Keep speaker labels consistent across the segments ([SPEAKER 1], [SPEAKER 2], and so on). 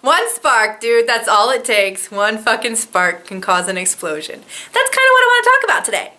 [SPEAKER 1] One spark, dude, that's all it takes. One fucking spark can cause an explosion. That's kind of what I want to talk about today.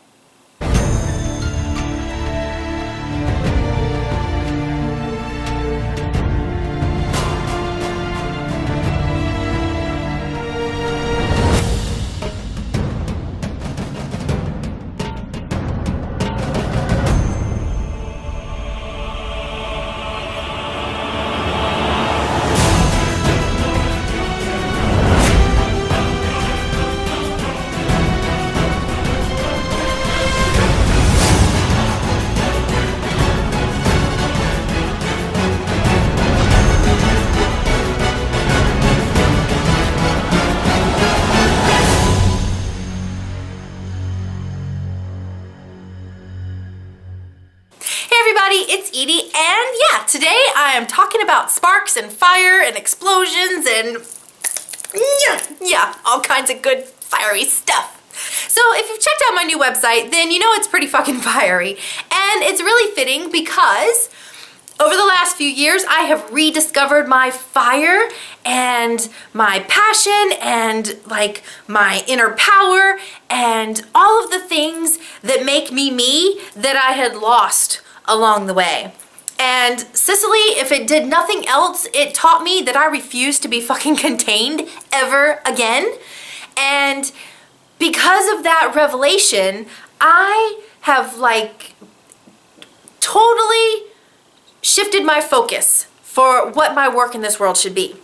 [SPEAKER 1] It's Edie, and yeah, today I am talking about sparks and fire and explosions and yeah, all kinds of good fiery stuff. So if you've checked out my new website, then you know it's pretty fucking fiery, and it's really fitting because over the last few years I have rediscovered my fire and my passion and like my inner power and all of the things that make me me that I had lost along the way. And Sicily, if it did nothing else, it taught me that I refuse to be fucking contained ever again. And because of that revelation, I have like totally shifted my focus for what my work in this world should be.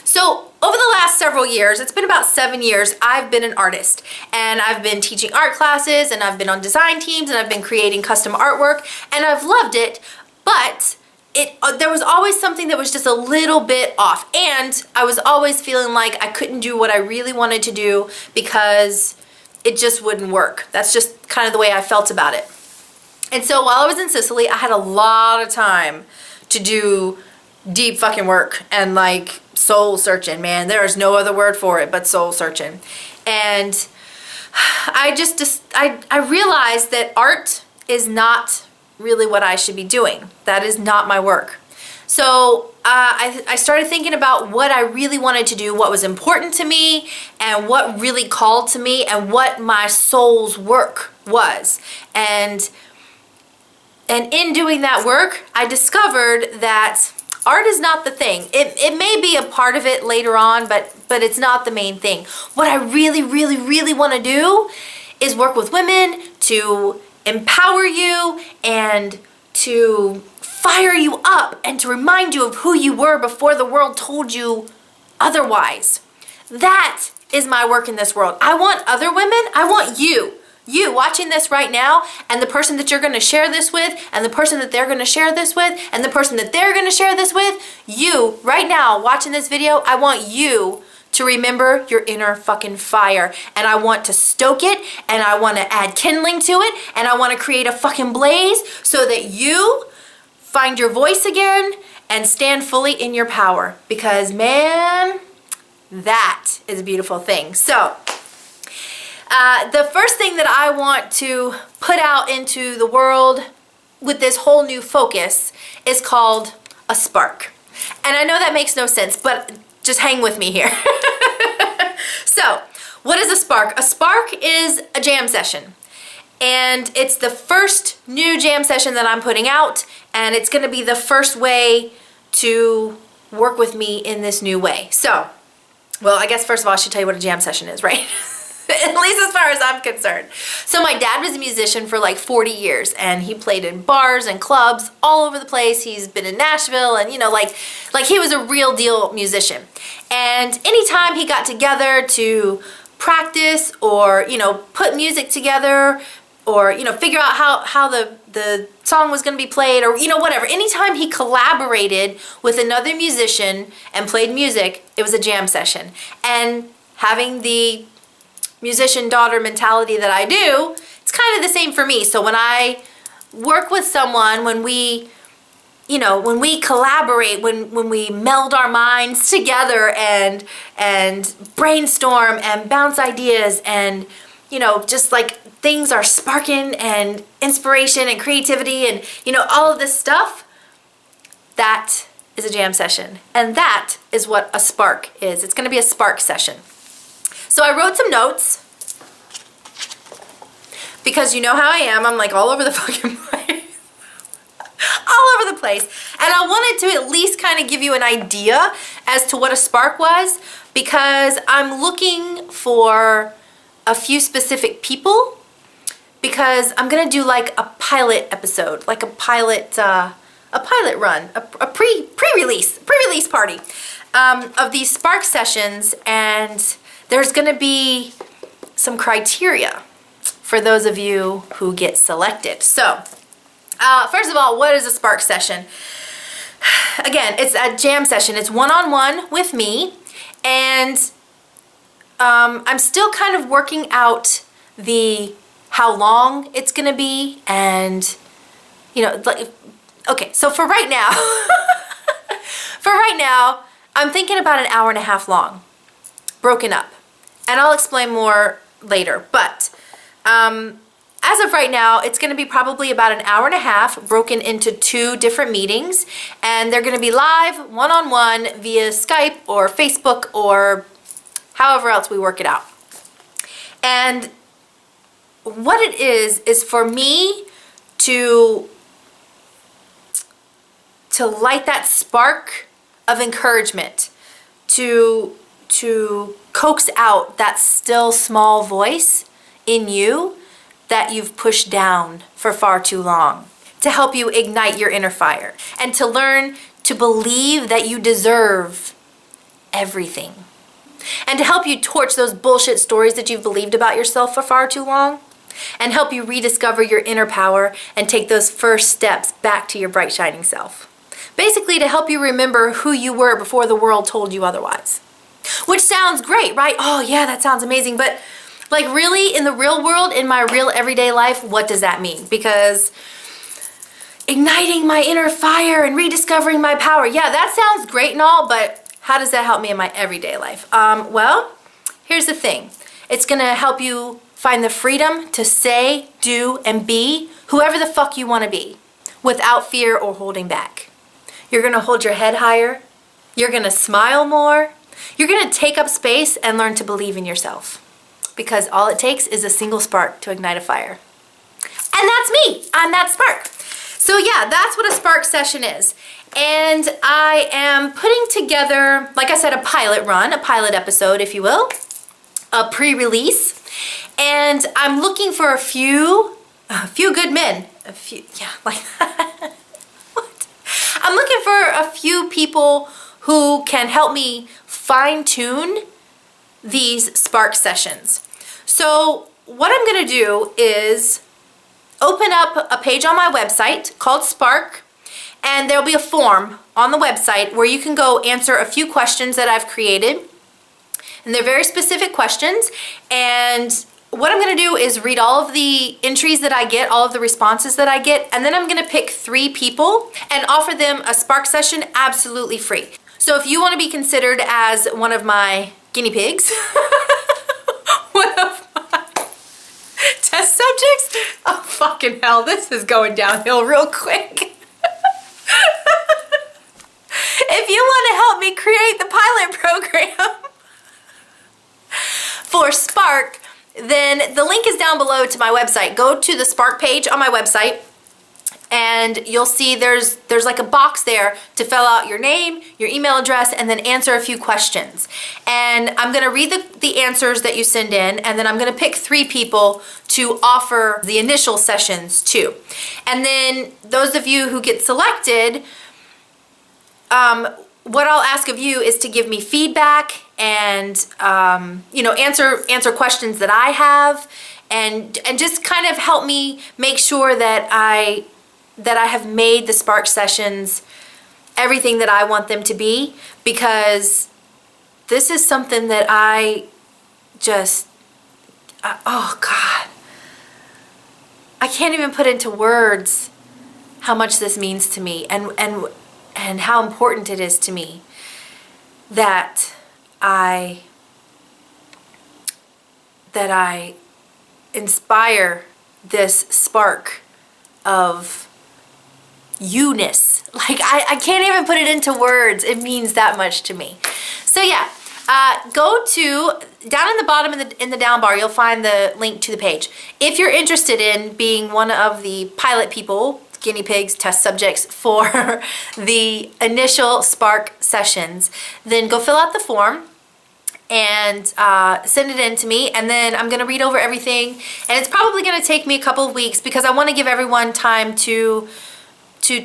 [SPEAKER 1] So over the last several years, it's been about 7 years, I've been an artist, and I've been teaching art classes, and I've been on design teams, and I've been creating custom artwork, and I've loved it, but there was always something that was just a little bit off, and I was always feeling like I couldn't do what I really wanted to do because it just wouldn't work. That's just kind of the way I felt about it. And so while I was in Sicily, I had a lot of time to do deep fucking work and like soul searching, man. There is no other word for it but soul searching. And I realized that art is not really what I should be doing. That is not my work. So I started thinking about what I really wanted to do, what was important to me, and what really called to me, and what my soul's work was. And in doing that work, I discovered that art is not the thing. It may be a part of it later on, but it's not the main thing. What I really, really, really want to do is work with women to empower you and to fire you up and to remind you of who you were before the world told you otherwise. That is my work in this world. I want other women. I want you watching this right now, and the person that you're going to share this with, and the person that they're going to share this with, and the person that they're going to share this with, you right now watching this video, I want you to remember your inner fucking fire, and I want to stoke it, and I want to add kindling to it, and I want to create a fucking blaze so that you find your voice again and stand fully in your power, because man, that is a beautiful thing. So the first thing that I want to put out into the world with this whole new focus is called a spark. And I know that makes no sense, but just hang with me here. So, what is a spark? A spark is a jam session. And it's the first new jam session that I'm putting out, and it's going to be the first way to work with me in this new way. So, well, I guess first of all I should tell you what a jam session is, right? At least as far as I'm concerned. So my dad was a musician for like 40 years, and he played in bars and clubs all over the place. He's been in Nashville, and you know, like he was a real deal musician. And anytime he got together to practice or, you know, put music together or, you know, figure out how the song was going to be played or, you know, whatever. Anytime he collaborated with another musician and played music, it was a jam session. And having the musician daughter mentality that I do, it's kind of the same for me. So when I work with someone, when we, you know, when we collaborate, when we meld our minds together and brainstorm and bounce ideas and, you know, just like things are sparking and inspiration and creativity and, you know, all of this stuff, that is a jam session. And that is what a spark is. It's gonna be a spark session. So I wrote some notes because you know how I am. I'm like all over the fucking place. All over the place. And I wanted to at least kind of give you an idea as to what a spark was, because I'm looking for a few specific people, because I'm gonna do like a pilot episode, like a pilot run, a pre-release party of these spark sessions, and there's gonna be some criteria for those of you who get selected. So, first of all, what is a spark session? Again, it's a jam session. It's one-on-one with me, and I'm still kind of working out how long it's gonna be, and you know, like, okay. So for right now, I'm thinking about an hour and a half long, broken up, and I'll explain more later. But as of right now, it's going to be probably about an hour and a half broken into 2 different meetings, and they're going to be live, one-on-one, via Skype or Facebook or however else we work it out. And what it is for me to light that spark of encouragement, to coax out that still small voice in you that you've pushed down for far too long, to help you ignite your inner fire, and to learn to believe that you deserve everything, and to help you torch those bullshit stories that you've believed about yourself for far too long, and help you rediscover your inner power and take those first steps back to your bright shining self. Basically, to help you remember who you were before the world told you otherwise. Which sounds great, right? Oh yeah, that sounds amazing, but like really, in the real world, in my real everyday life, what does that mean? Because igniting my inner fire and rediscovering my power, yeah, that sounds great and all, but how does that help me in my everyday life? Well, here's the thing. It's gonna help you find the freedom to say, do, and be whoever the fuck you wanna be without fear or holding back. You're gonna hold your head higher. You're gonna smile more. You're gonna take up space and learn to believe in yourself. Because all it takes is a single spark to ignite a fire. And that's me. I'm that spark. So yeah, that's what a spark session is. And I am putting together, like I said, a pilot run, a pilot episode, if you will, a pre-release. And I'm looking for a few good men. What? I'm looking for a few people who can help me fine-tune these spark sessions. So what I'm gonna do is open up a page on my website called Spark, and there'll be a form on the website where you can go answer a few questions that I've created. And they're very specific questions, and what I'm gonna do is read all of the entries that I get, all of the responses that I get, and then I'm gonna pick 3 people and offer them a Spark session absolutely free. So if you wanna be considered as one of my guinea pigs, one of my test subjects, oh fucking hell, this is going downhill real quick. If you wanna help me create the pilot program for Spark, then the link is down below to my website. Go to the Spark page on my website, and you'll see there's like a box there to fill out your name, your email address, and then answer a few questions. And I'm gonna read the answers that you send in, and then I'm gonna pick 3 people to offer the initial sessions to. And then those of you who get selected, what I'll ask of you is to give me feedback and answer questions that I have, and just kind of help me make sure that I have made the Spark sessions everything that I want them to be, because this is something that oh God, I can't even put into words how much this means to me, and how important it is to me that I inspire this spark of you-ness. Like, I can't even put it into words. It means that much to me. So yeah, go to, down in the bottom in the down bar, you'll find the link to the page. If you're interested in being one of the pilot people, guinea pigs, test subjects for the initial Spark sessions, then go fill out the form and send it in to me, and then I'm gonna read over everything, and it's probably gonna take me a couple of weeks because I want to give everyone time to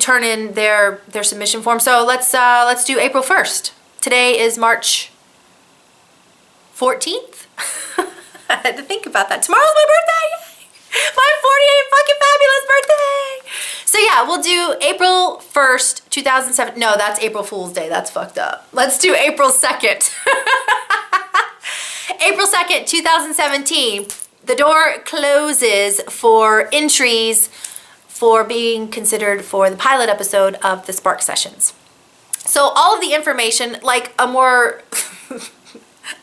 [SPEAKER 1] turn in their submission form. So let's do April 1st. Today is March 14th. I had to think about that. Tomorrow's my birthday. Yay! My 48 fucking fabulous birthday. So yeah, we'll do April 1st, 2007. No, that's April Fool's Day. That's fucked up. Let's do April 2nd. April 2nd, 2017. The door closes for entries for being considered for the pilot episode of the Spark sessions. So all of the information, like a more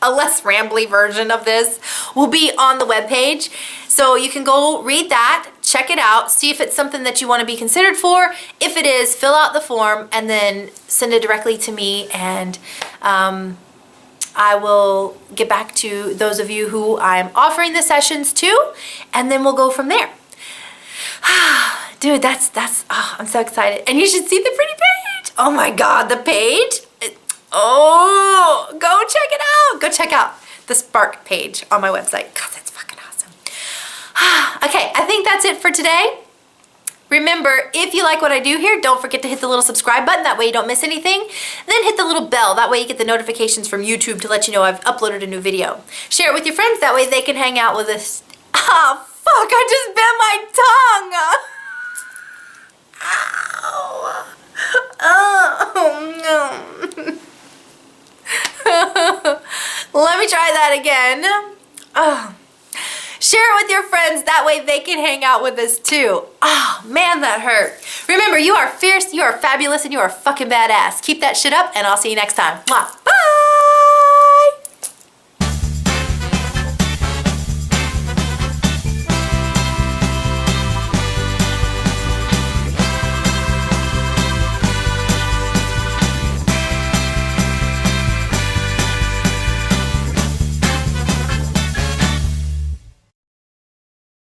[SPEAKER 1] a less rambly version of this, will be on the webpage. So you can go read that, check it out, see if it's something that you want to be considered for. If it is, fill out the form and then send it directly to me, and I will get back to those of you who I'm offering the sessions to, and then we'll go from there. Dude, that's oh, I'm so excited. And you should see the pretty page. Oh my God, the page. Oh, go check it out. Go check out the Spark page on my website. God, that's fucking awesome. Okay, I think that's it for today. Remember, if you like what I do here, don't forget to hit the little subscribe button. That way you don't miss anything. Then hit the little bell. That way you get the notifications from YouTube to let you know I've uploaded a new video. Share it with your friends. That way they can hang out with us. Ah, fuck, I just bit my tongue. Ow. Oh, no. Let me try that again. Oh. Share it with your friends, that way they can hang out with us too. Oh man, that hurt. Remember, you are fierce, you are fabulous, and you are fucking badass. Keep that shit up, and I'll see you next time. Mwah.